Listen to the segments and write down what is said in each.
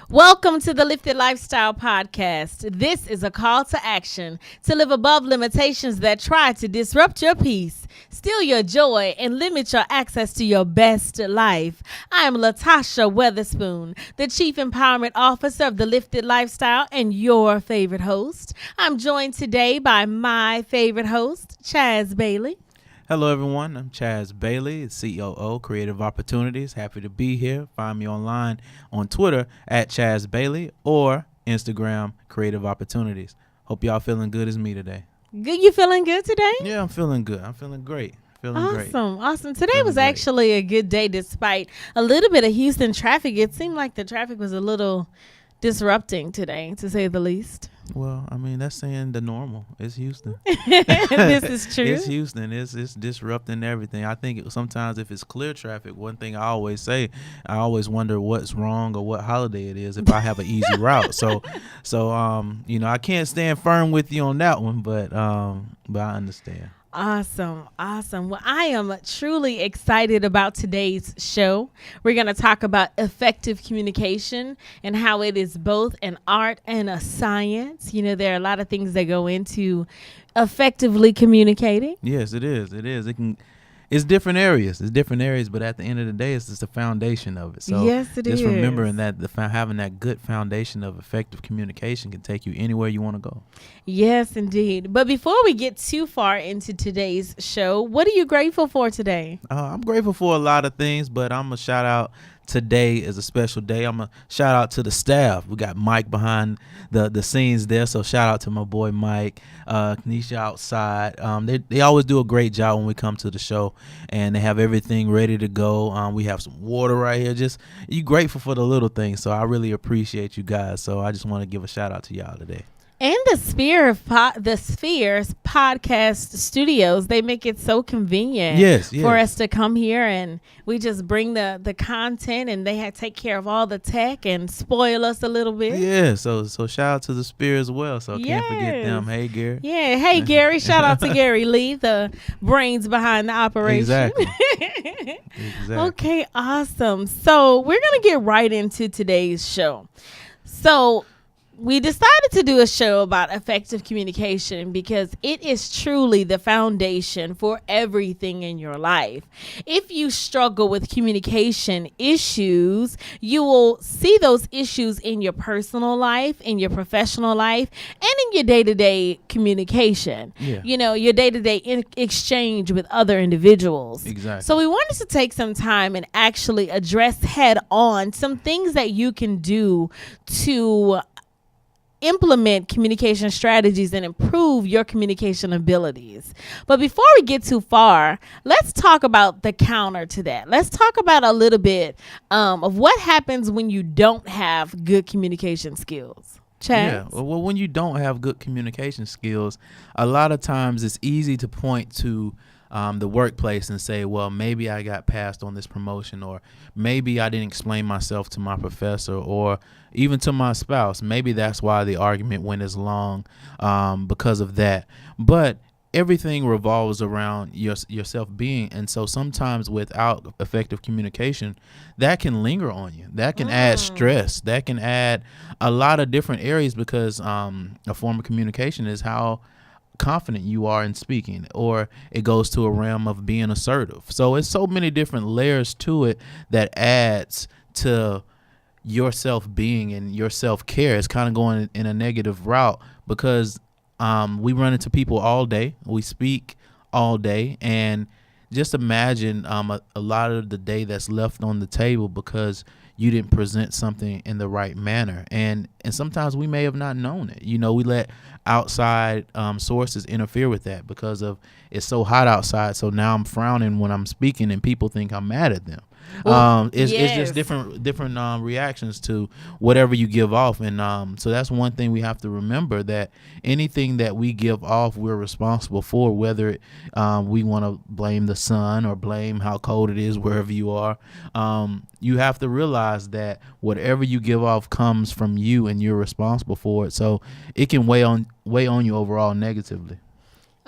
Welcome to the Lifted Lifestyle Podcast. This is a call to action to live above limitations that try to disrupt your peace, steal your joy, and limit your access to your best life. I am Latasha Weatherspoon, the Chief Empowerment Officer of the Lifted Lifestyle and your favorite host. I'm joined today by my favorite host, Chaz Bailey. Hello, everyone. I'm Chaz Bailey, COO, Creative Opportunities. Happy to be here. Find me online on Twitter at Chaz Bailey or Instagram, Creative Opportunities. Hope y'all feeling good as me today. Good. You feeling good today? Yeah, I'm feeling good. I'm feeling great. Awesome. Today was actually a good day despite a little bit of Houston traffic. It seemed like the traffic was a little disrupting today, to say the least. Well, I mean, that's saying the normal. It's Houston. This is true. It's Houston. It's disrupting everything. I think sometimes if it's clear traffic, one thing I always say, I always wonder what's wrong or what holiday it is if I have an easy route. So I can't stand firm with you on that one, but I understand. Awesome. Well, I am truly excited about today's show. We're going to talk about effective communication and how it is both an art and a science. You know, there are a lot of things that go into effectively communicating. Yes, it is. It's different areas. But at the end of the day, it's just the foundation of it. So yes, it is. Just remembering that having that good foundation of effective communication can take you anywhere you want to go. Yes, indeed. But before we get too far into today's show, what are you grateful for today? I'm grateful for a lot of things, but I'm going to shout out. Today is a special day. I'm going to shout out to the staff. We got Mike behind the scenes there, so shout out to my boy Mike, Kenesha outside. They always do a great job when we come to the show, and they have everything ready to go. We have some water right here. Just you grateful for the little things, so I really appreciate you guys. So I just want to give a shout out to y'all today. And the Spheres podcast studios, they make it so convenient for us to come here, and we just bring the content, and they take care of all the tech and spoil us a little bit. Yeah, so shout out to the Spheres as well. So can't forget them. Hey, Gary. Yeah, hey, Gary. Shout out to Gary Lee, the brains behind the operation. Exactly. Okay, awesome. So we're going to get right into today's show. So we decided to do a show about effective communication because it is truly the foundation for everything in your life. If you struggle with communication issues, you will see those issues in your personal life, in your professional life, and in your day-to-day communication. Yeah. You know, your day-to-day exchange with other individuals. Exactly. So we wanted to take some time and actually address head on some things that you can do to implement communication strategies and improve your communication abilities. But before we get too far, let's talk about the counter to that. Let's talk about a little bit of what happens when you don't have good communication skills. Chaz? Yeah, well, when you don't have good communication skills, a lot of times it's easy to point to the workplace and say, well, maybe I got passed on this promotion, or maybe I didn't explain myself to my professor, or even to my spouse. Maybe that's why the argument went as long because of that. But everything revolves around yourself being. And so sometimes without effective communication, that can linger on you. That can add stress. That can add a lot of different areas because a form of communication is how confident you are in speaking, or it goes to a realm of being assertive. So it's so many different layers to it that adds to your self-being and your self-care. It's kind of going in a negative route because we run into people all day. We speak all day, and just imagine a lot of the day that's left on the table because you didn't present something in the right manner. And sometimes we may have not known it. You know, we let outside sources interfere with that because of it's so hot outside. So now I'm frowning when I'm speaking and people think I'm mad at them. It's just different reactions to whatever you give off. And so that's one thing we have to remember, that anything that we give off, we're responsible for, whether we want to blame the sun or blame how cold it is wherever you are. You have to realize that whatever you give off comes from you and you're responsible for it. So it can weigh on you overall negatively.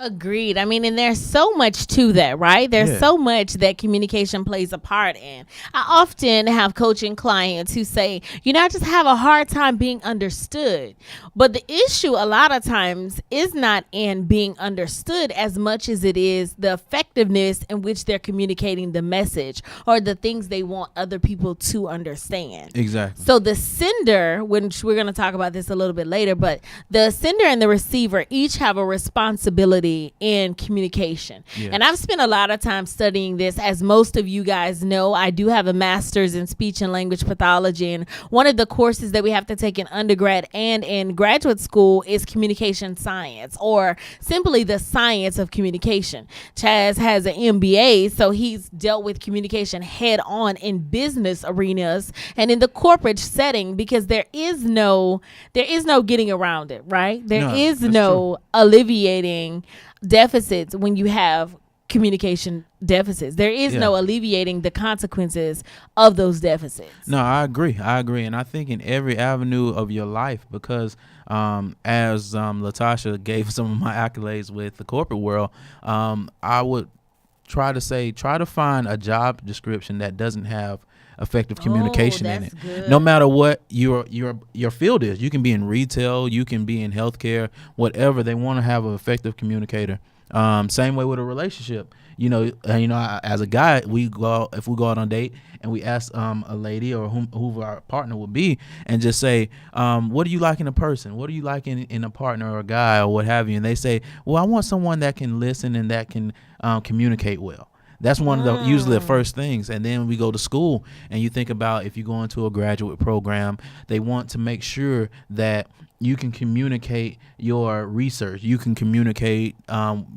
Agreed. I mean, and there's so much to that, right? There's so much that communication plays a part in. I often have coaching clients who say, I just have a hard time being understood. But the issue a lot of times is not in being understood as much as it is the effectiveness in which they're communicating the message or the things they want other people to understand. Exactly. So the sender, which we're going to talk about this a little bit later, but the sender and the receiver each have a responsibility in communication. Yes. And I've spent a lot of time studying this. As most of you guys know, I do have a master's in speech and language pathology, and one of the courses that we have to take in undergrad and in graduate school is communication science, or simply the science of communication. Chaz has an MBA, so he's dealt with communication head on in business arenas and in the corporate setting, because there is no getting around it, right? There is no alleviating deficits when you have communication deficits. There is no alleviating the consequences of those deficits. No, I agree. And I think in every avenue of your life, because as Latasha gave some of my accolades with the corporate world, I would try to find a job description that doesn't have effective communication in it. Good. No matter what your field is. You can be in retail, you can be in healthcare, whatever. They want to have an effective communicator. Same way with a relationship. As a guy, if we go out on a date and we ask a lady or who our partner will be, and just say, what do you like in a person? What do you like in a partner or a guy or what have you? And they say, well, I want someone that can listen and that can communicate well. That's one of the usually the first things. And then we go to school, and you think about if you go into a graduate program, they want to make sure that you can communicate your research, you can communicate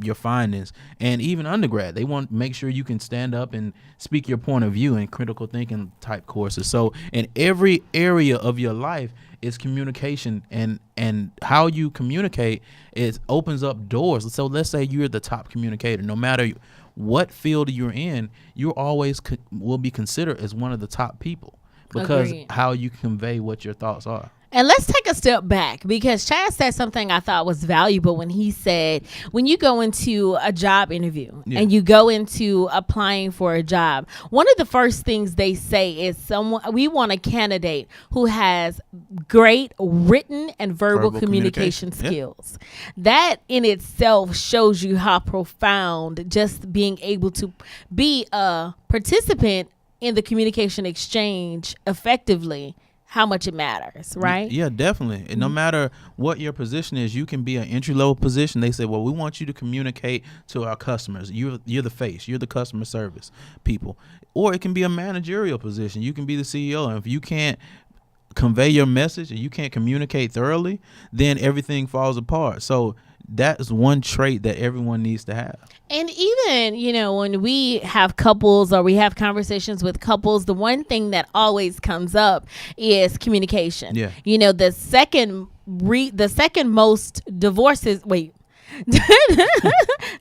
your findings. And even undergrad, they want to make sure you can stand up and speak your point of view in critical thinking type courses. So in every area of your life, it's communication, and how you communicate, it opens up doors. So let's say you're the top communicator. No matter what field you're in, you always will be considered as one of the top people, because how you convey what your thoughts are. And let's take a step back, because Chad said something I thought was valuable when he said, when you go into a job interview and you go into applying for a job, one of the first things they say is we want a candidate who has great written and verbal communication skills. That in itself shows you how profound just being able to be a participant in the communication exchange effectively, how much it matters, right? Yeah, definitely. And no matter what your position is, you can be an entry-level position. They say, well, we want you to communicate to our customers. You're the face. You're the customer service people. Or it can be a managerial position. You can be the CEO. And if you can't convey your message and you can't communicate thoroughly, then everything falls apart. So that is one trait that everyone needs to have. And even, when we have couples or we have conversations with couples, the one thing that always comes up is communication. Yeah. The second most divorces,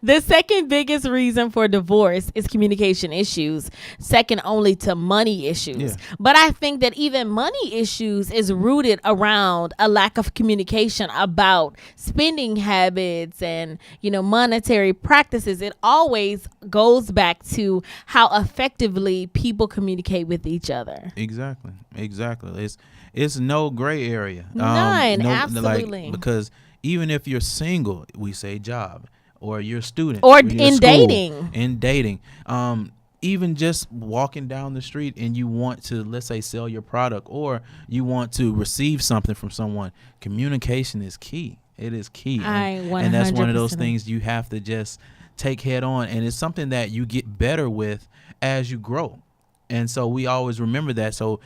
the second biggest reason for divorce is communication issues, second only to money issues. Yeah. But I think that even money issues is rooted around a lack of communication about spending habits and, monetary practices. It always goes back to how effectively people communicate with each other. Exactly. It's no gray area. None, absolutely. Because even if you're single, we say job, or you're a student, or in dating, even just walking down the street and you want to, let's say, sell your product, or you want to receive something from someone, communication is key. It is key. And that's one of those things you have to just take head on. And it's something that you get better with as you grow. And so we always remember that. So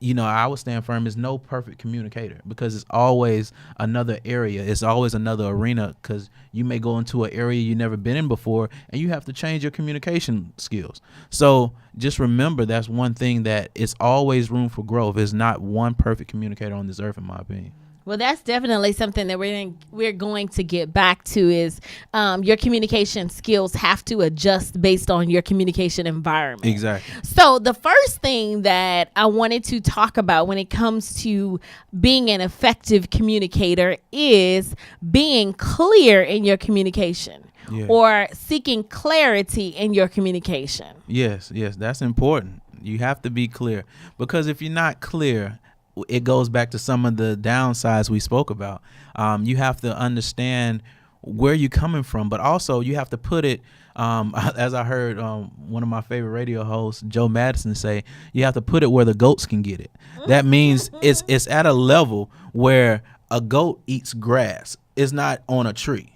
I would stand firm, is no perfect communicator, because it's always another area. It's always another arena, because you may go into an area you've never been in before and you have to change your communication skills. So just remember, that's one thing, that it's always room for growth. There's not one perfect communicator on this earth, in my opinion. Well, that's definitely something that we're going to get back to, is your communication skills have to adjust based on your communication environment. Exactly. So the first thing that I wanted to talk about when it comes to being an effective communicator is being clear in your communication. Yes. or seeking clarity in your communication. Yes, that's important. You have to be clear, because if you're not clear, it goes back to some of the downsides we spoke about. You have to understand where you're coming from, but also you have to put it, as I heard one of my favorite radio hosts, Joe Madison, say, you have to put it where the goats can get it. That means it's at a level where a goat eats grass. It's not on a tree.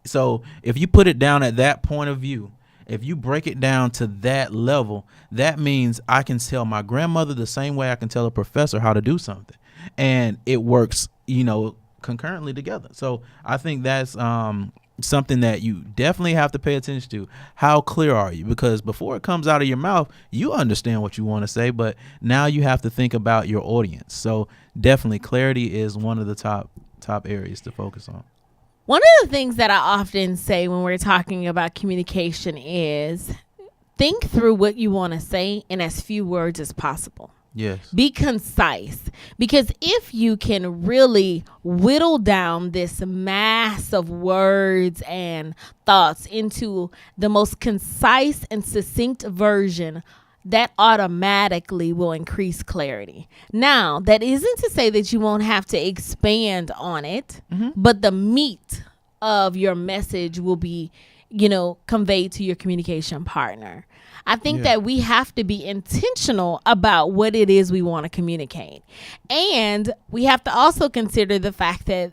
So if you put it down at that point of view, if you break it down to that level, that means I can tell my grandmother the same way I can tell a professor how to do something. And it works, concurrently together. So I think that's something that you definitely have to pay attention to. How clear are you? Because before it comes out of your mouth, you understand what you want to say, but now you have to think about your audience. So definitely clarity is one of the top areas to focus on. One of the things that I often say when we're talking about communication is think through what you want to say in as few words as possible. Yes. Be concise, because if you can really whittle down this mass of words and thoughts into the most concise and succinct version, that automatically will increase clarity. Now, that isn't to say that you won't have to expand on it, but the meat of your message will be, conveyed to your communication partner. I think that we have to be intentional about what it is we want to communicate. And we have to also consider the fact that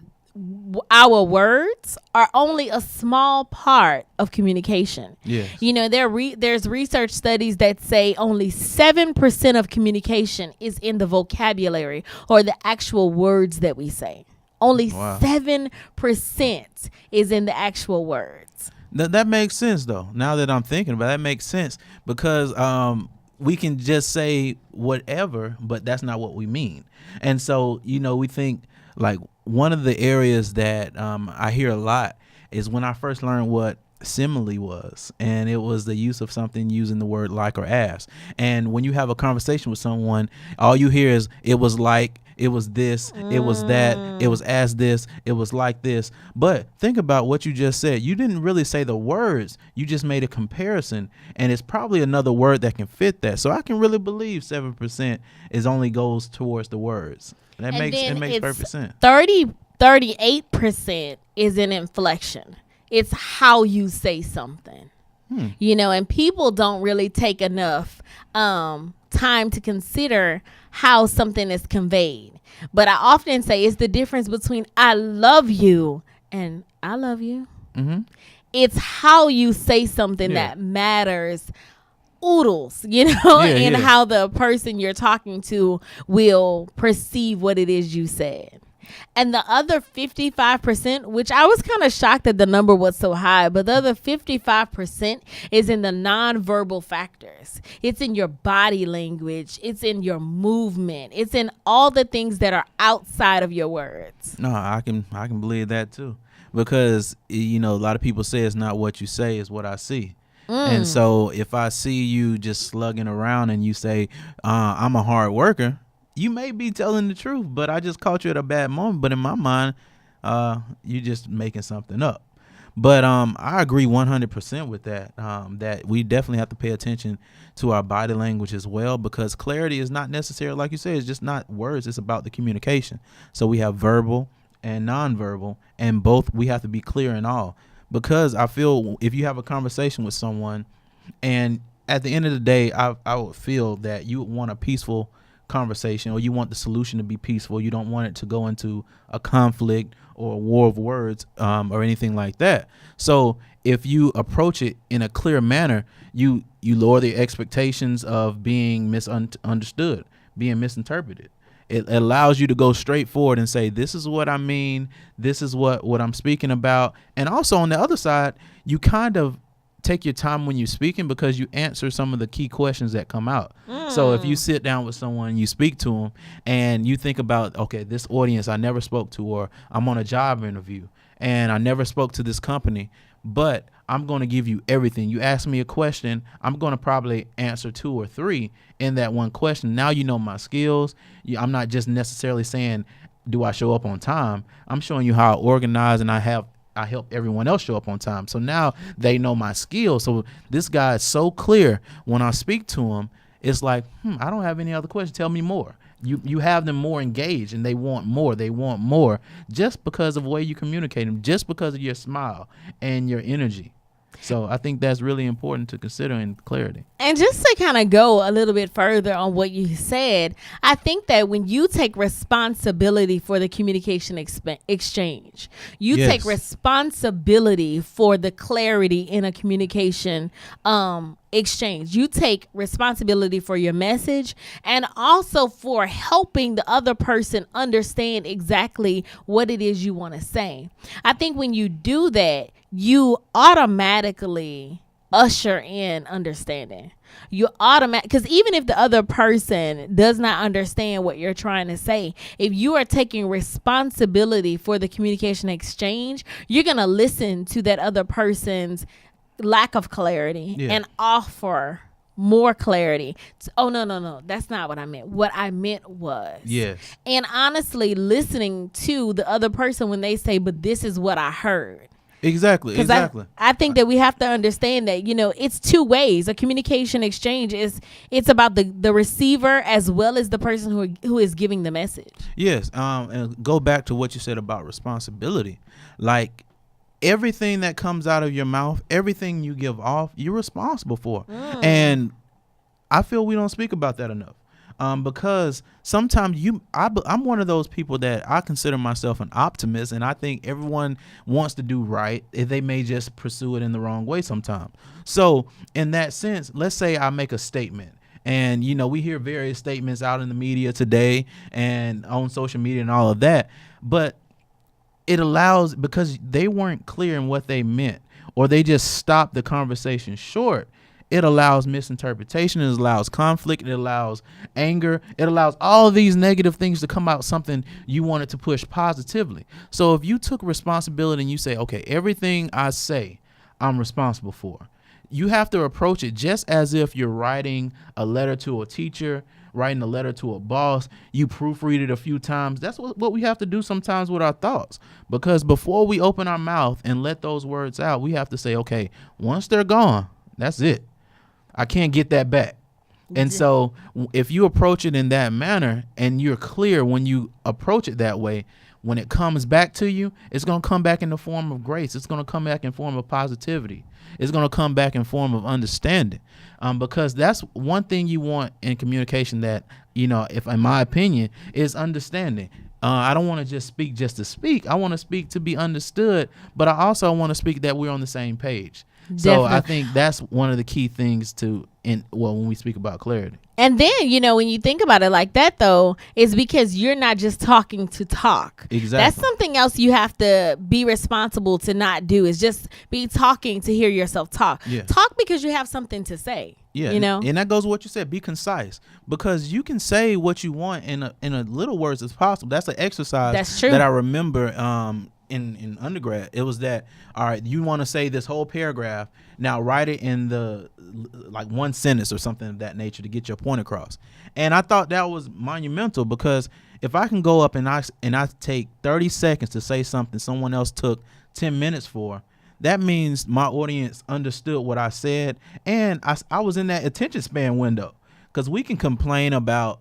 our words are only a small part of communication. Yes. There's research studies that say only 7% of communication is in the vocabulary or the actual words that we say. Only 7% is in the actual words. That makes sense, though. Now that I'm thinking about it, that makes sense, because we can just say whatever, but that's not what we mean. And so, we think, like, one of the areas that I hear a lot is when I first learned what simile was, and it was the use of something using the word like or as. And when you have a conversation with someone, all you hear is it was like, it was this, it was that, it was as this, it was like this. But think about what you just said. You didn't really say the words. You just made a comparison, and it's probably another word that can fit that. So I can really believe 7% is only goes towards the words. It makes perfect sense. 38% is an inflection. It's how you say something. And people don't really take enough time to consider how something is conveyed. But I often say it's the difference between I love you and I love you. It's how you say something that matters. Oodles, and how the person you're talking to will perceive what it is you said. And the other 55%, which I was kind of shocked that the number was so high, but the other 55% is in the nonverbal factors. It's in your body language. It's in your movement. It's in all the things that are outside of your words. No, I can believe that too, because a lot of people say it's not what you say, it's what I see. And so if I see you just slugging around and you say, I'm a hard worker, you may be telling the truth, but I just caught you at a bad moment. But in my mind, you're just making something up. But I agree 100% with that, that we definitely have to pay attention to our body language as well, because clarity is not necessarily, like you said, it's just not words. It's about the communication. So we have verbal and nonverbal, and both we have to be clear in all. Because I feel if you have a conversation with someone, and at the end of the day, I would feel that you want a peaceful conversation, or you want the solution to be peaceful. You don't want it to go into a conflict or a war of words or anything like that. So if you approach it in a clear manner, you lower the expectations of being misunderstood, being misinterpreted. It allows you to go straight forward and say, this is what I mean. This is what I'm speaking about. And also on the other side, you kind of take your time when you're speaking, because you answer some of the key questions that come out. So if you sit down with someone, you speak to them, and you think about, okay, this audience I never spoke to, or I'm on a job interview and I never spoke to this company, but I'm going to give you everything. You ask me a question, I'm going to probably answer 2 or 3 in that one question. Now you know my skills. I'm not just necessarily saying, do I show up on time? I'm showing you how I organize, and I have I help everyone else show up on time. So now they know my skill. So this guy is so clear when I speak to him. It's like, I don't have any other questions. Tell me more. You have them more engaged, and they want more. They want more just because of the way you communicate them, just because of your smile and your energy. So I think that's really important to consider in clarity. And just to kind of go a little bit further on what you said, I think that when you take responsibility for the communication exchange, you Yes. take responsibility for the clarity in a communication exchange. You take responsibility for your message and also for helping the other person understand exactly what it is you want to say. I think when you do that, you automatically usher in understanding. You because even if the other person does not understand what you're trying to say, if you are taking responsibility for the communication exchange, you're going to listen to that other person's lack of clarity and offer more clarity. Oh, no. That's not what I meant. What I meant was. Yes. And honestly, listening to the other person when they say, but this is what I heard. Exactly. I think that we have to understand that, it's two ways. A communication exchange it's about the receiver as well as the person who is giving the message. Yes. And go back to what you said about responsibility. Like, everything that comes out of your mouth, everything you give off, you're responsible for. And I feel we don't speak about that enough. Because sometimes I'm one of those people that I consider myself an optimist, and I think everyone wants to do right. If they may just pursue it in the wrong way sometimes. So in that sense, let's say I make a statement. And, we hear various statements out in the media today and on social media and all of that. But it allows, because they weren't clear in what they meant, or they just stopped the conversation short, it allows misinterpretation, it allows conflict, it allows anger, it allows all of these negative things to come out something you wanted to push positively. So if you took responsibility and you say, okay, everything I say, I'm responsible for, you have to approach it just as if you're writing a letter to a teacher, writing a letter to a boss. You proofread it a few times. That's what we have to do sometimes with our thoughts, because before we open our mouth and let those words out, we have to say, okay, once they're gone, that's it. I can't get that back. And so if you approach it in that manner and you're clear when you approach it that way, when it comes back to you, it's going to come back in the form of grace. It's going to come back in form of positivity. It's going to come back in form of understanding, because that's one thing you want in communication that, if in my opinion, is understanding. I don't want to just speak just to speak. I want to speak to be understood, but I also want to speak that we're on the same page. Definitely. So I think that's one of the key things when we speak about clarity. And then, when you think about it like that, though, it's because you're not just talking to talk. Exactly. That's something else you have to be responsible to not do, is just be talking to hear yourself talk. Yeah. Talk because you have something to say. Yeah. And that goes with what you said. Be concise, because you can say what you want in a little words as possible. That's an exercise. That's true. That I remember in undergrad. It was that, all right, you want to say this whole paragraph, now write it in the like one sentence or something of that nature to get your point across. And I thought that was monumental, because if I can go up and I take 30 seconds to say something someone else took 10 minutes for, that means my audience understood what I said, and I was in that attention span window. Because we can complain about,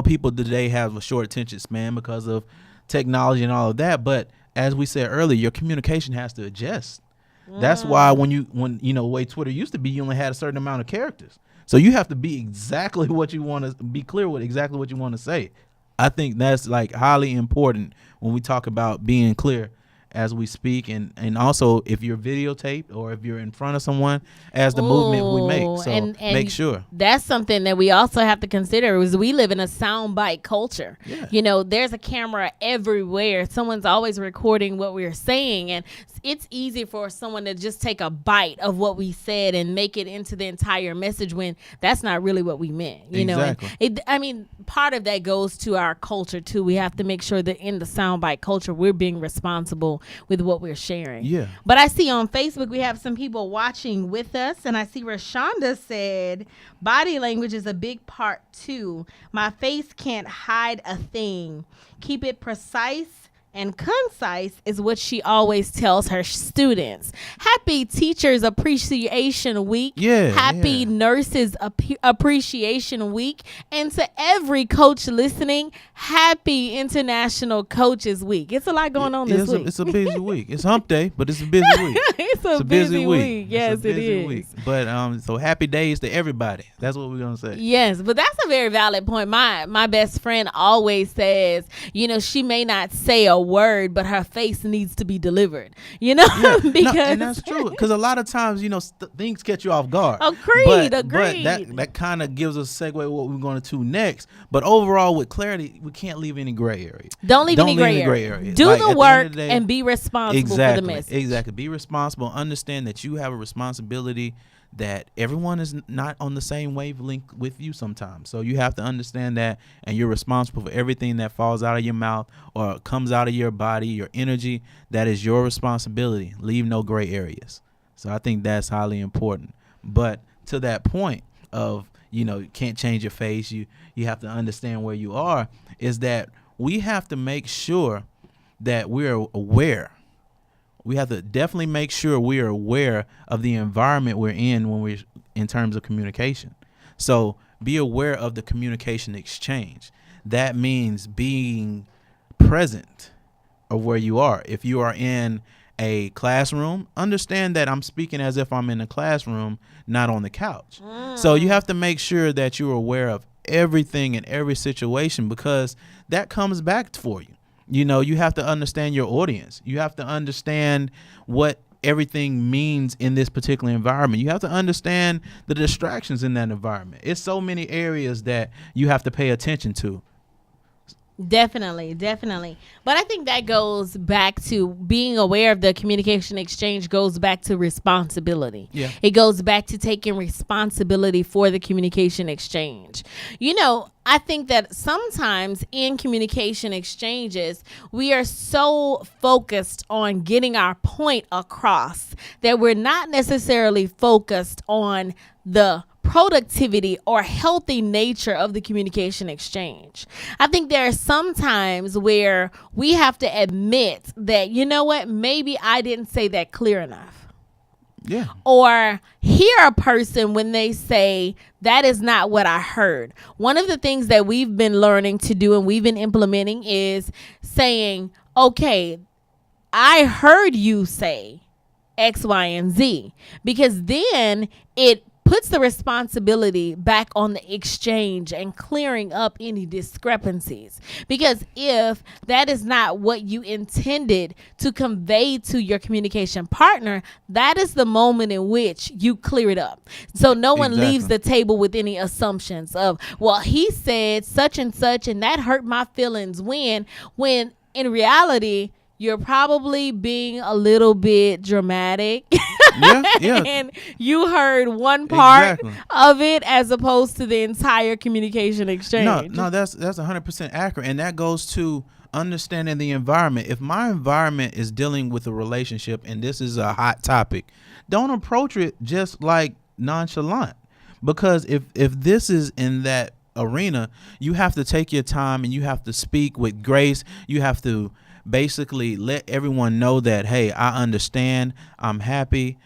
people today have a short attention span because of technology and all of that, but as we said earlier, your communication has to adjust. That's why when the way Twitter used to be, you only had a certain amount of characters. So you have to be exactly what you want to be, clear with exactly what you want to say. I think that's like highly important when we talk about being clear as we speak, and also if you're videotaped or if you're in front of someone as the movement we make. So and make sure. That's something that we also have to consider, is we live in a soundbite culture. Yeah. There's a camera everywhere. Someone's always recording what we're saying, and it's easy for someone to just take a bite of what we said and make it into the entire message when that's not really what we meant. Exactly. And part of that goes to our culture too. We have to make sure that in the soundbite culture, we're being responsible with what we're sharing. Yeah. But I see on Facebook we have some people watching with us, and I see Rashonda said body language is a big part too. My face can't hide a thing. Keep it precise and concise is what she always tells her students. Happy Teachers Appreciation Week. Happy Nurses Appreciation Week. And to every coach listening, happy International Coaches Week. It's a lot going on this week. It's a busy week. It's hump day, but it's a busy week. It's a busy week. Yes, it is. Week. But so happy days to everybody. That's what we're going to say. Yes, but that's a very valid point. My best friend always says, she may not say a word, but her face needs to be delivered. Because and that's true. Because a lot of times, things catch you off guard. Agreed. But that kind of gives us a segue what we're going to next. But overall, with clarity, we can't leave any gray area. Don't leave any gray area. Do the work and be responsible for the message. Exactly. Be responsible. Understand that you have a responsibility, that everyone is not on the same wavelength with you sometimes. So you have to understand that, and you're responsible for everything that falls out of your mouth or comes out of your body, your energy. That is your responsibility. Leave no gray areas. So I think that's highly important. But to that point of, you can't change your face, you have to understand where you are, is that we have to make sure that we're aware. We have to definitely make sure we are aware of the environment we're in when we're in terms of communication. So be aware of the communication exchange. That means being present of where you are. If you are in a classroom, understand that I'm speaking as if I'm in a classroom, not on the couch. So you have to make sure that you're aware of everything in every situation, because that comes back for you. You have to understand your audience. You have to understand what everything means in this particular environment. You have to understand the distractions in that environment. It's so many areas that you have to pay attention to. Definitely. But I think that goes back to being aware of the communication exchange, goes back to responsibility. Yeah. It goes back to taking responsibility for the communication exchange. I think that sometimes in communication exchanges, we are so focused on getting our point across that we're not necessarily focused on the productivity or healthy nature of the communication exchange. I think there are some times where we have to admit that, maybe I didn't say that clear enough. Yeah. Or hear a person when they say, that is not what I heard. One of the things that we've been learning to do and we've been implementing is saying, okay, I heard you say X, Y, and Z, because then it puts the responsibility back on the exchange and clearing up any discrepancies. Because if that is not what you intended to convey to your communication partner, that is the moment in which you clear it up. So no one leaves the table with any assumptions of, well, he said such and such and that hurt my feelings, when in reality, you're probably being a little bit dramatic. Yeah. And you heard one part of it as opposed to the entire communication exchange. No, that's 100% accurate. And that goes to understanding the environment. If my environment is dealing with a relationship and this is a hot topic, don't approach it just like nonchalant. Because if this is in that arena, you have to take your time and you have to speak with grace. You have to basically let everyone know that, hey, I understand, I'm happy,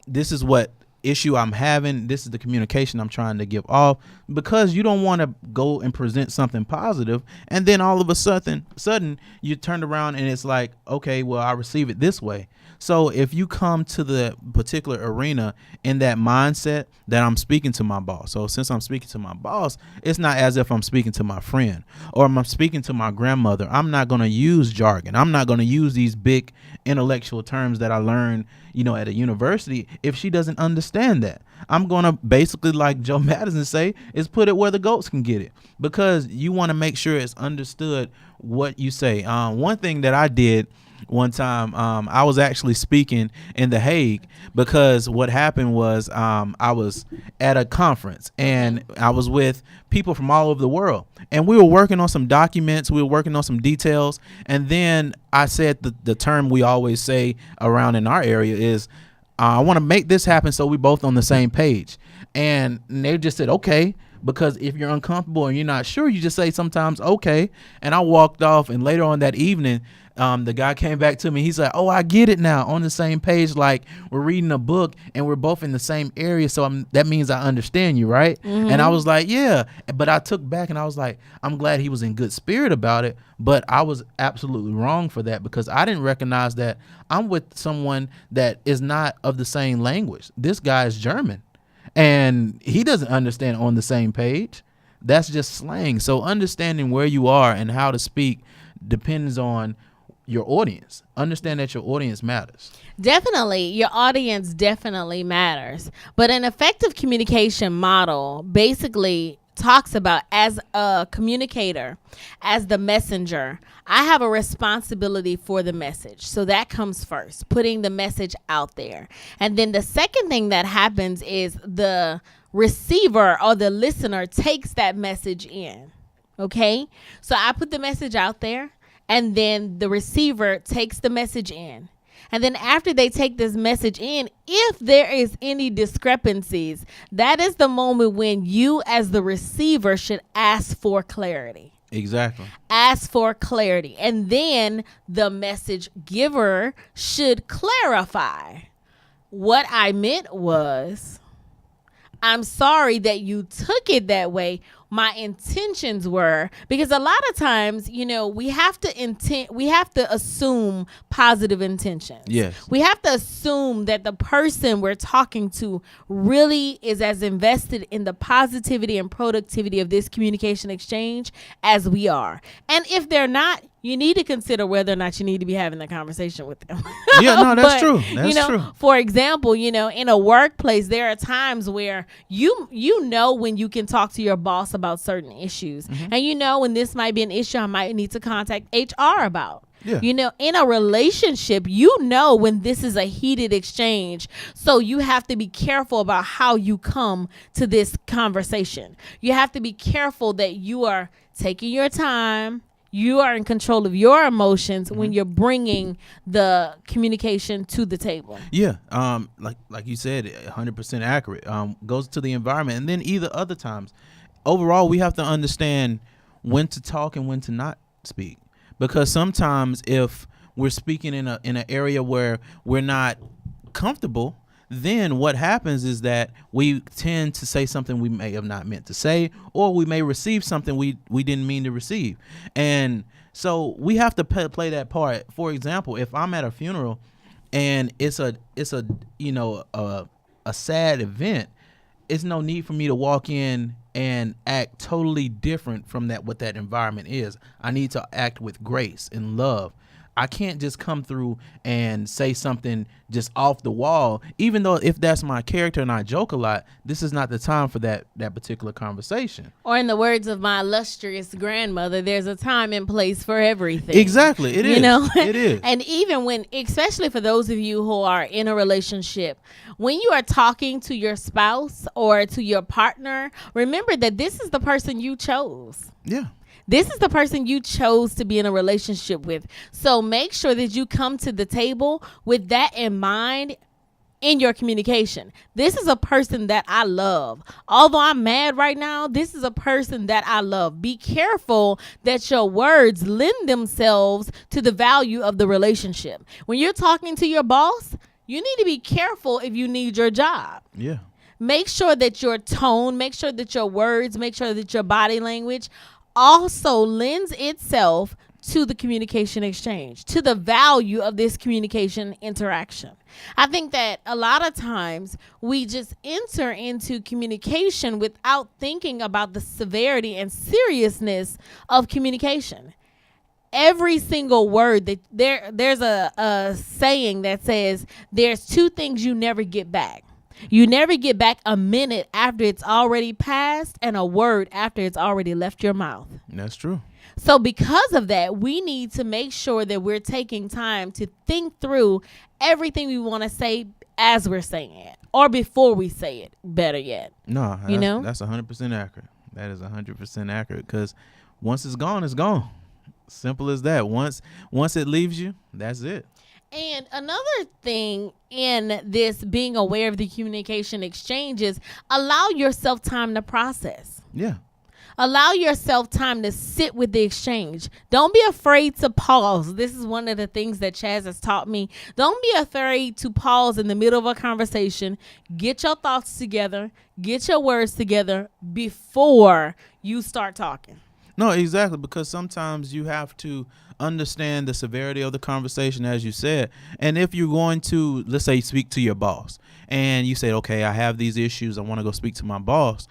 this is what issue I'm having, this is the communication I'm trying to give off, because you don't want to go and present something positive and then all of a sudden you turn around and it's like, okay, well, I receive it this way. So if you come to the particular arena in that mindset that I'm speaking to my boss, so since I'm speaking to my boss, it's not as if I'm speaking to my friend or I'm speaking to my grandmother. I'm not going to use jargon. I'm not going to use these big intellectual terms that I learned, at a university if she doesn't understand that. I'm going to basically, like Joe Madison say, is put it where the goats can get it, because you want to make sure it's understood what you say. One thing that I did one time, I was actually speaking in The Hague, because what happened was I was at a conference and I was with people from all over the world, and we were working on some documents, we were working on some details, and then I said the term we always say around in our area is, I want to make this happen so we both on the same page. And they just said, okay. Because if you're uncomfortable and you're not sure, you just say sometimes, okay. And I walked off, and later on that evening, the guy came back to me. He's like, oh, I get it now. On the same page, like we're reading a book and we're both in the same area. So that means I understand you, right? And I was like, yeah. But I took back and I was like, I'm glad he was in good spirit about it. But I was absolutely wrong for that, because I didn't recognize that I'm with someone that is not of the same language. This guy is German and he doesn't understand on the same page. That's just slang. So understanding where you are and how to speak depends on your audience. Understand that your audience matters. Definitely. Your audience definitely matters. But an effective communication model basically talks about, as a communicator, as the messenger, I have a responsibility for the message. So that comes first, putting the message out there. And then the second thing that happens is the receiver or the listener takes that message in. Okay? So I put the message out there, and then the receiver takes the message in. And then after they take this message in, if there is any discrepancies, that is the moment when you as the receiver should ask for clarity. Exactly. Ask for clarity. And then the message giver should clarify. What I meant was, I'm sorry that you took it that way. My intentions were, because a lot of times, we have to assume positive intentions. Yes. We have to assume that the person we're talking to really is as invested in the positivity and productivity of this communication exchange as we are. And if they're not, you need to consider whether or not you need to be having the conversation with them. Yeah, no, that's true. That's true. For example, in a workplace, there are times where you know when you can talk to your boss about certain issues. And when this might be an issue I might need to contact HR about. Yeah. In a relationship, when this is a heated exchange. So you have to be careful about how you come to this conversation. You have to be careful that you are taking your time. You are in control of your emotions when you're bringing the communication to the table. Yeah. Like you said, 100% accurate. Goes to the environment. And then either other times. Overall, we have to understand when to talk and when to not speak. Because sometimes if we're speaking in an area where we're not comfortable, then what happens is that we tend to say something we may have not meant to say, or we may receive something we didn't mean to receive. And so we have to play that part. For example, if I'm at a funeral and it's a sad event, it's no need for me to walk in and act totally different from what that environment is. I need to act with grace and love. I can't just come through and say something just off the wall, even though if that's my character and I joke a lot, this is not the time for that particular conversation. Or in the words of my illustrious grandmother, there's a time and place for everything. Exactly. It is. It is. And even especially for those of you who are in a relationship, when you are talking to your spouse or to your partner, remember that this is the person you chose. Yeah. This is the person you chose to be in a relationship with. So make sure that you come to the table with that in mind in your communication. This is a person that I love. Although I'm mad right now, this is a person that I love. Be careful that your words lend themselves to the value of the relationship. When you're talking to your boss, you need to be careful if you need your job. Yeah. Make sure that your tone, make sure that your words, make sure that your body language also lends itself to the communication exchange, to the value of this communication interaction. I think that a lot of times we just enter into communication without thinking about the severity and seriousness of communication. Every single word that there's a saying that says there's two things you never get back. You never get back a minute after it's already passed and a word after it's already left your mouth. That's true. So because of that, we need to make sure that we're taking time to think through everything we want to say as we're saying it or before we say it, better yet. No, that's 100% accurate. That is 100% accurate because once it's gone, it's gone. Simple as that. Once it leaves you, that's it. And another thing in this being aware of the communication exchange is allow yourself time to process. Yeah. Allow yourself time to sit with the exchange. Don't be afraid to pause. This is one of the things that Chaz has taught me. Don't be afraid to pause in the middle of a conversation. Get your thoughts together. Get your words together before you start talking. No, exactly, because sometimes you have to understand the severity of the conversation, as you said. And if you're going to, let's say, speak to your boss, and you say, okay, I have these issues, I want to go speak to my boss,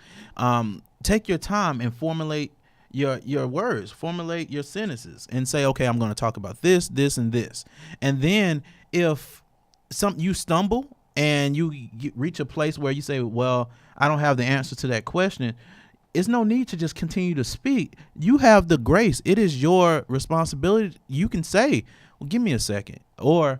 take your time and formulate your words, formulate your sentences, and say, okay, I'm going to talk about this, this, and this. And then if you stumble and you reach a place where you say, well, I don't have the answer to that question, it's no need to just continue to speak. You have the grace. It is your responsibility. You can say, well, give me a second, or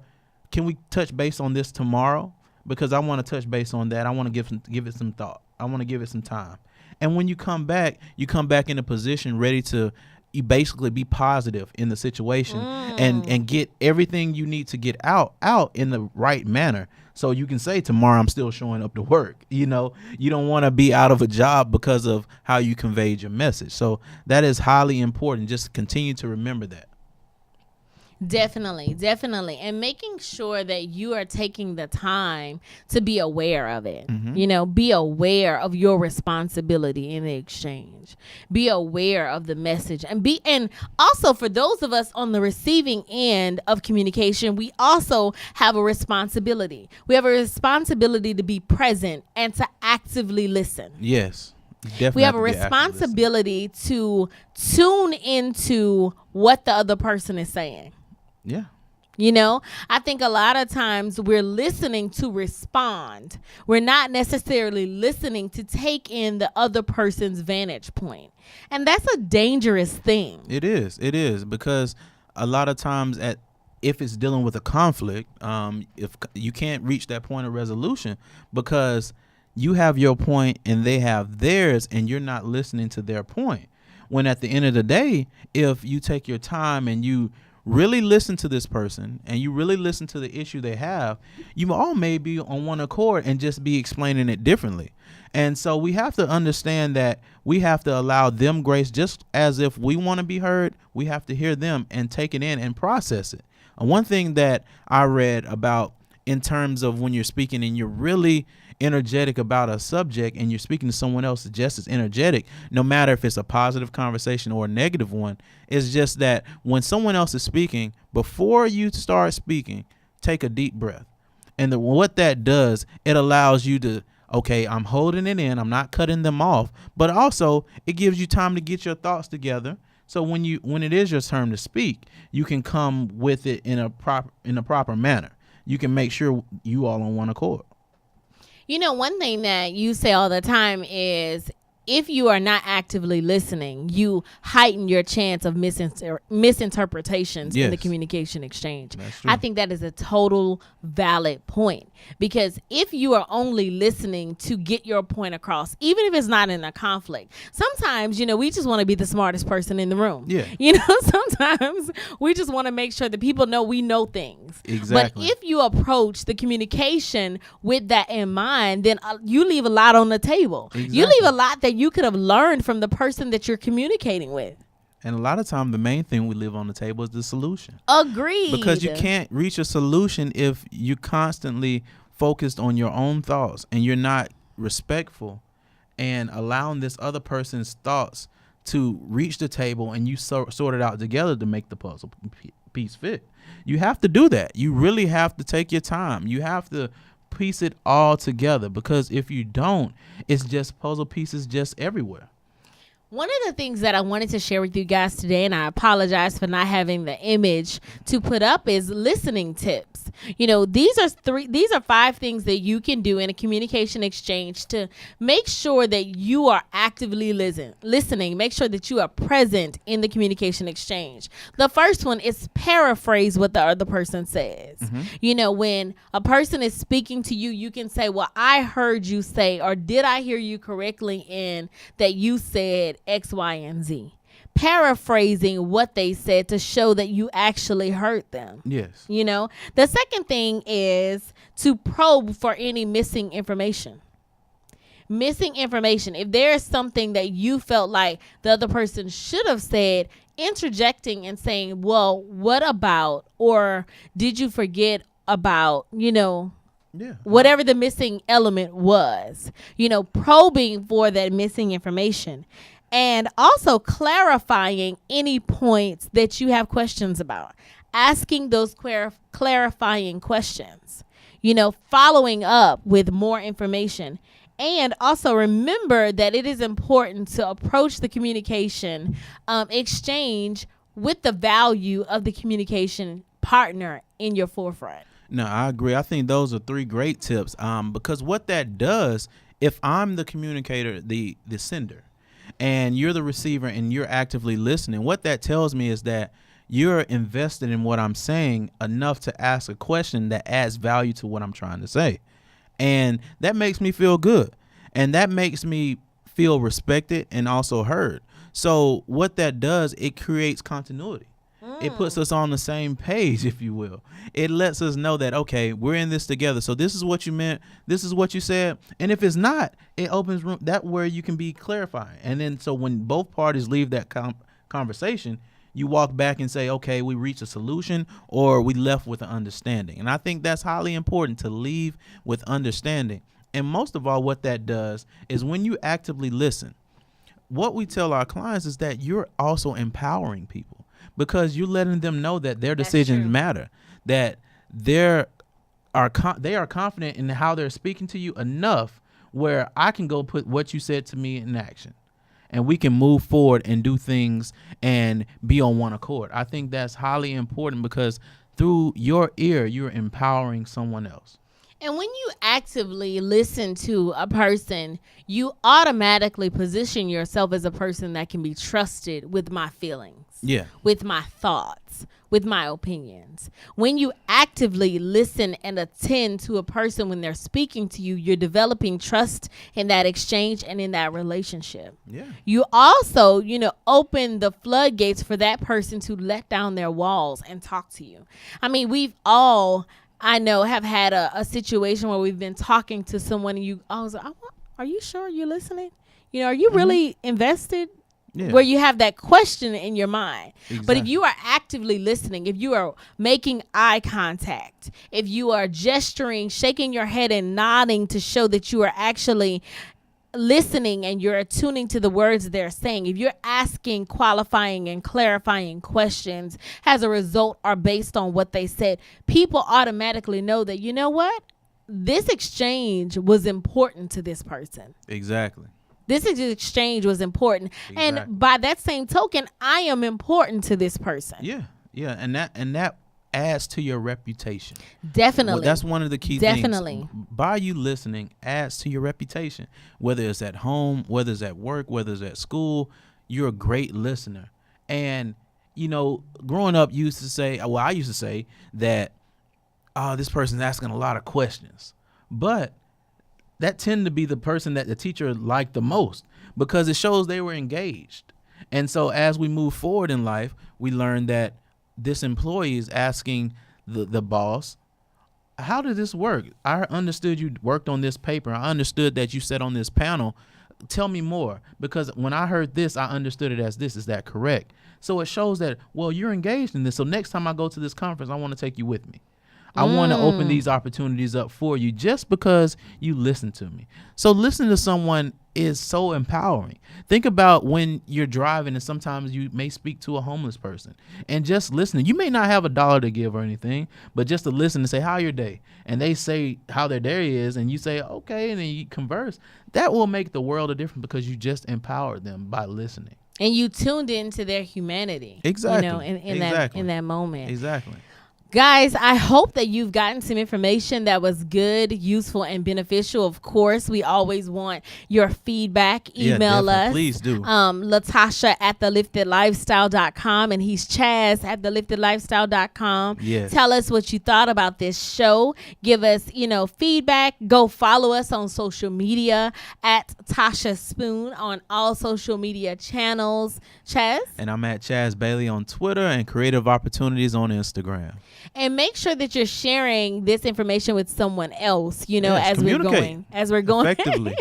can we touch base on this tomorrow? Because I want to touch base on that. I want to give it some thought. I want to give it some time. And when you come back in a position ready to you basically be positive in the situation and get everything you need to get out in the right manner. So you can say, tomorrow I'm still showing up to work. You know, you don't want to be out of a job because of how you conveyed your message. So that is highly important. Just continue to remember that. Definitely. And making sure that you are taking the time to be aware of it. You know, be aware of your responsibility in the exchange. Be aware of the message, and also for those of us on the receiving end of communication, we also have a responsibility. We have a responsibility to be present and to actively listen. Yes. Definitely we have a responsibility to tune into what the other person is saying. Yeah. You know, I think a lot of times we're listening to respond. We're not necessarily listening to take in the other person's vantage point. And that's a dangerous thing. It is because a lot of times if it's dealing with a conflict, if you can't reach that point of resolution because you have your point and they have theirs and you're not listening to their point. When at the end of the day, if you take your time and you really listen to this person and you really listen to the issue they have, you all may be on one accord and just be explaining it differently. And so we have to understand that we have to allow them grace. Just as if we want to be heard, we have to hear them and take it in and process it. And one thing that I read about in terms of when you're speaking and you're really energetic about a subject and you're speaking to someone else just as energetic, no matter if it's a positive conversation or a negative one, it's just that when someone else is speaking, before you start speaking, take a deep breath. And what that does, it allows you to, okay, I'm holding it in, I'm not cutting them off, but also it gives you time to get your thoughts together. So when it is your turn to speak, you can come with it in a proper manner. You can make sure you all on one accord. You know, one thing that you say all the time is if you are not actively listening, you heighten your chance of misinterpretations in the communication exchange. I think that is a total valid point, because if you are only listening to get your point across, even if it's not in a conflict, sometimes, you know, we just want to be the smartest person in the room. Yeah. You know, sometimes we just want to make sure that people know we know things. Exactly. But if you approach the communication with that in mind, then you leave a lot on the table. Exactly. You leave a lot that you could have learned from the person that you're communicating with. And a lot of time, the main thing we leave on the table is the solution. Agreed. Because you can't reach a solution if you constantly focused on your own thoughts and you're not respectful and allowing this other person's thoughts to reach the table and you sort it out together to make the puzzle piece fit. You have to do that. You really have to take your time. You have to piece it all together, because if you don't, it's just puzzle pieces just everywhere. One of the things that I wanted to share with you guys today, and I apologize for not having the image to put up, is listening tips. You know, these are 5 things that you can do in a communication exchange to make sure that you are actively listening. Make sure that you are present in the communication exchange. The first one is paraphrase what the other person says. Mm-hmm. You know, when a person is speaking to you, you can say, well, I heard you say, or did I hear you correctly in that you said X, Y, and Z. Paraphrasing what they said to show that you actually heard them. Yes. You know, the second thing is to probe for any missing information. missing information. If there is something that you felt like the other person should have said, interjecting and saying, well, what about, or did you forget about, whatever the missing element was, probing for that missing information. And also clarifying any points that you have questions about. Asking those clarifying questions. Following up with more information. And also remember that it is important to approach the communication exchange with the value of the communication partner in your forefront. No, I agree. I think those are 3 great tips because what that does, if I'm the communicator, the sender, and you're the receiver and you're actively listening, what that tells me is that you're invested in what I'm saying enough to ask a question that adds value to what I'm trying to say. And that makes me feel good. And that makes me feel respected and also heard. So what that does, it creates continuity. It puts us on the same page, if you will. It lets us know that, okay, we're in this together. So this is what you meant. This is what you said. And if it's not, it opens room that where you can be clarifying. And then so when both parties leave that conversation, you walk back and say, okay, we reached a solution or we left with an understanding. And I think that's highly important to leave with understanding. And most of all, what that does is when you actively listen, what we tell our clients is that you're also empowering people because you're letting them know that their decisions matter, that they are confident in how they're speaking to you enough where I can go put what you said to me in action. And we can move forward and do things and be on one accord. I think that's highly important because through your ear, you're empowering someone else. And when you actively listen to a person, you automatically position yourself as a person that can be trusted with my feelings, with my thoughts, with my opinions. When you actively listen and attend to a person when they're speaking to you, you're developing trust in that exchange and in that relationship. You also, open the floodgates for that person to let down their walls and talk to you. I mean, we've all, I know, have had a situation where we've been talking to someone and I was like, are you sure you're listening? Are you really invested? Where you have that question in your mind. Exactly. But if you are actively listening, if you are making eye contact, if you are gesturing, shaking your head and nodding to show that you are actually listening and you're attuning to the words they're saying, if you're asking qualifying and clarifying questions as a result or based on what they said, people automatically know that, you know what? This exchange was important to this person. Exactly. This exchange was important. Exactly. And by that same token, I am important to this person. Yeah. And that adds to your reputation. Definitely. Well, that's one of the key things. By you listening adds to your reputation. Whether it's at home, whether it's at work, whether it's at school, you're a great listener. And, growing up I used to say that, this person's asking a lot of questions. But that tend to be the person that the teacher liked the most because it shows they were engaged. And so as we move forward in life, we learn that this employee is asking the boss, how did this work? I understood you worked on this paper. I understood that you sat on this panel. Tell me more, because when I heard this, I understood it as this. Is that correct? So it shows that, well, you're engaged in this. So next time I go to this conference, I want to take you with me. I want to open these opportunities up for you just because you listen to me. So listening to someone is so empowering. Think about when you're driving and sometimes you may speak to a homeless person and just listening. You may not have $1 to give or anything, but just to listen and say, how's your day? And they say how their day is and you say, okay, and then you converse. That will make the world a difference because you just empowered them by listening. And you tuned into their humanity. Exactly. In that moment. Exactly. Guys, I hope that you've gotten some information that was good, useful, and beneficial. Of course, we always want your feedback. Email us. Please do. Latasha at theliftedlifestyle.com and he's Chaz at theliftedlifestyle.com. Yes. Tell us what you thought about this show. Give us, feedback. Go follow us on social media at Tasha Spoon on all social media channels. Chaz? And I'm at Chaz Bailey on Twitter and Creative Opportunities on Instagram. And make sure that you're sharing this information with someone else, Yes, as we're going effectively.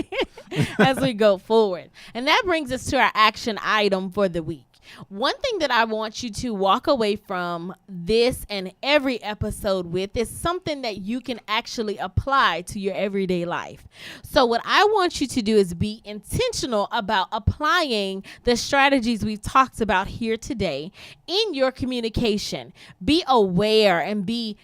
as we go forward. And that brings us to our action item for the week. One thing that I want you to walk away from this and every episode with is something that you can actually apply to your everyday life. So what I want you to do is be intentional about applying the strategies we've talked about here today in your communication. Be aware and be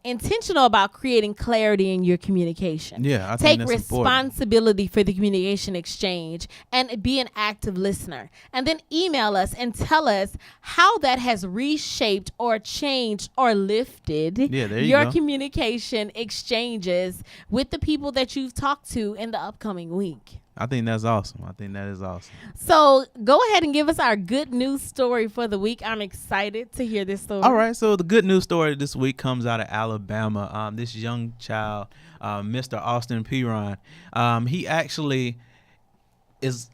intentional about creating clarity in your communication. Yeah, I Take think that's important. responsibility for the communication exchange and be an active listener. And then email us and tell us how that has reshaped or changed or lifted Yeah, there you your go. communication exchanges with the people that you've talked to in the upcoming week. I think that's awesome. I think that is awesome. So go ahead and give us our good news story for the week. I'm excited to hear this story. All right, so the good news story this week comes out of Alabama. This young child, Mr. Austin Piron, he actually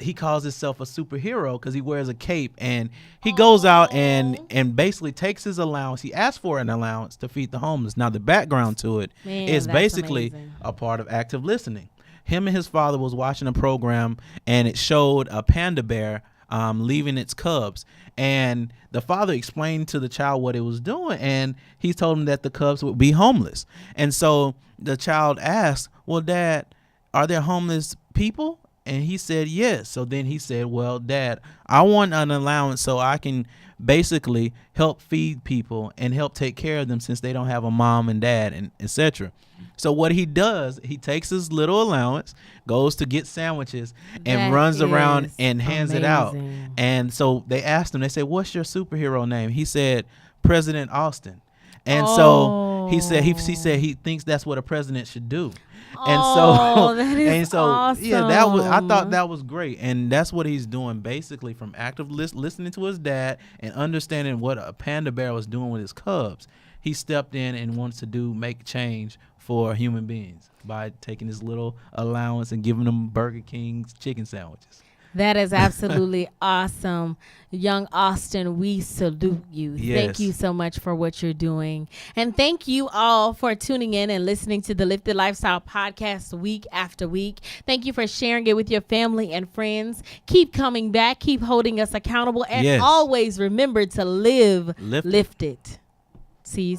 he calls himself a superhero because he wears a cape, and he goes out and basically takes his allowance. He asks for an allowance to feed the homeless. Now the background to it is that's basically amazing. a part of active listening. Him and his father was watching a program, and it showed a panda bear leaving its cubs. And the father explained to the child what it was doing, and he told him that the cubs would be homeless. And so the child asked, well, Dad, are there homeless people? And he said, yes. So then he said, well, Dad, I want an allowance so I can basically help feed people and help take care of them since they don't have a mom and dad, and etc. So what he does, he takes his little allowance, goes to get sandwiches, and That runs around is and hands it out. amazing. And so they asked him, they said, what's your superhero name? He said, President Austin. And so he said he thinks that's what a president should do. And Oh, that is yeah, that was, I thought awesome. that was great. And that's what he's doing basically, from active listening to his dad and understanding what a panda bear was doing with his cubs. He stepped in and wants to make change for human beings by taking his little allowance and giving them Burger King's chicken sandwiches. That is absolutely awesome. Young Austin, we salute you. Yes. Thank you so much for what you're doing. And thank you all for tuning in and listening to the Lifted Lifestyle podcast week after week. Thank you for sharing it with your family and friends. Keep coming back. Keep holding us accountable. And Yes. always remember to live Lifted. lifted. See you.